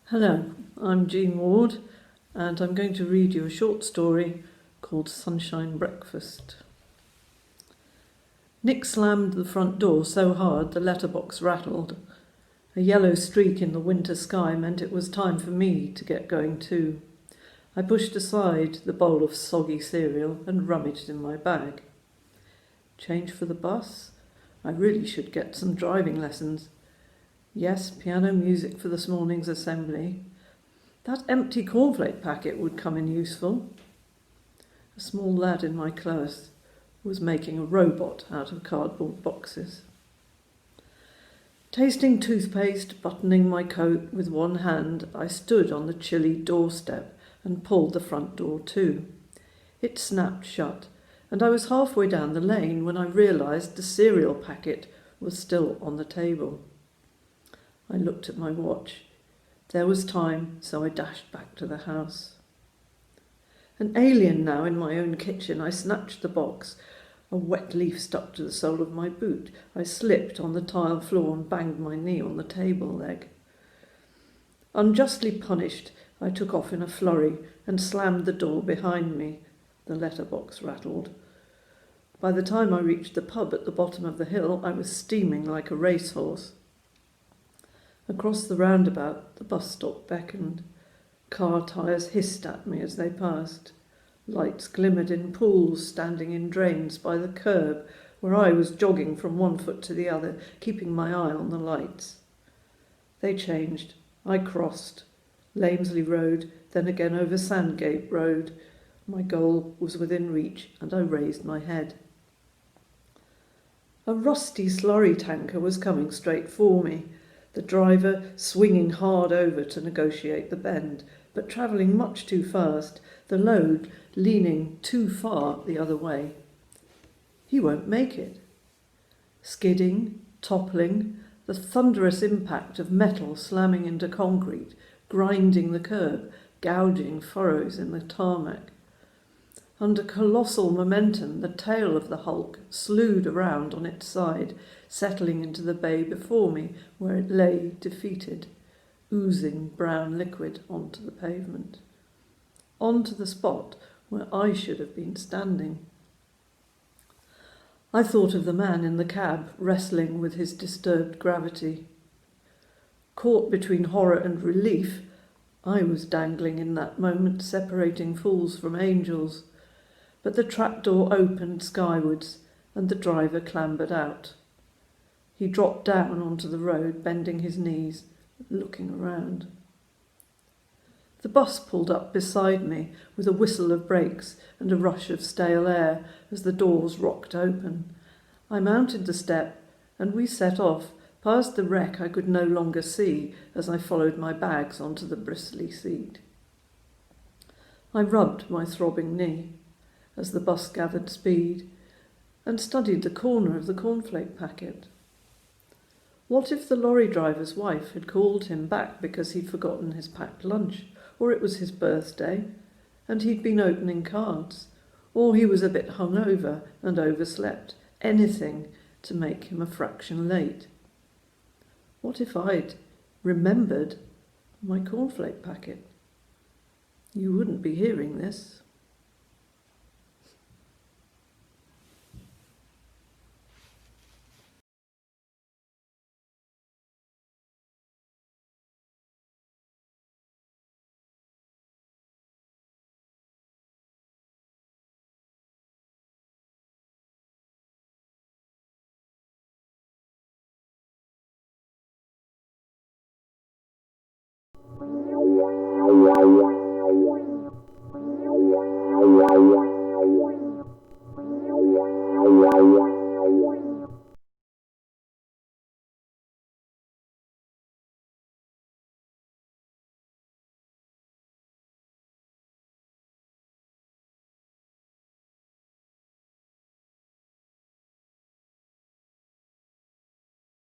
Hello, I'm Jean Ward, and I'm going to read you a short story called Sunshine Breakfast. Nick slammed the front door so hard the letterbox rattled. A yellow streak in the winter sky meant it was time for me to get going too. I pushed aside the bowl of soggy cereal and rummaged in my bag. Change for the bus? I really should get some driving lessons. Yes, piano music for this morning's assembly. That empty cornflake packet would come in useful. A small lad in my class was making a robot out of cardboard boxes. Tasting toothpaste, buttoning my coat with one hand, I stood on the chilly doorstep and pulled the front door to. It snapped shut, and I was halfway down the lane when I realised the cereal packet was still on the table. I looked at my watch. There was time, so I dashed back to the house. An alien now in my own kitchen, I snatched the box. A wet leaf stuck to the sole of my boot. I slipped on the tile floor and banged my knee on the table leg. Unjustly punished, I took off in a flurry and slammed the door behind me. The letterbox rattled. By the time I reached the pub at the bottom of the hill, I was steaming like a racehorse. Across the roundabout, the bus stop beckoned. Car tyres hissed at me as they passed. Lights glimmered in pools standing in drains by the curb, where I was jogging from one foot to the other, keeping my eye on the lights. They changed. I crossed. Lamesley Road, then again over Sandgate Road. My goal was within reach, and I raised my head. A rusty slurry tanker was coming straight for me. The driver swinging hard over to negotiate the bend, but travelling much too fast, the load leaning too far the other way. He won't make it. Skidding, toppling, the thunderous impact of metal slamming into concrete, grinding the curb, gouging furrows in the tarmac. Under colossal momentum, the tail of the hulk slewed around on its side, settling into the bay before me, where it lay defeated, oozing brown liquid onto the pavement. Onto the spot where I should have been standing. I thought of the man in the cab wrestling with his disturbed gravity. Caught between horror and relief, I was dangling in that moment, separating fools from angels. But the trapdoor opened skywards, and the driver clambered out. He dropped down onto the road, bending his knees, looking around. The bus pulled up beside me with a whistle of brakes and a rush of stale air as the doors rocked open. I mounted the step, and we set off, past the wreck I could no longer see as I followed my bags onto the bristly seat. I rubbed my throbbing knee as the bus gathered speed, and studied the corner of the cornflake packet. What if the lorry driver's wife had called him back because he'd forgotten his packed lunch, or it was his birthday, and he'd been opening cards, or he was a bit hungover and overslept, anything to make him a fraction late? What if I'd remembered my cornflake packet? You wouldn't be hearing this.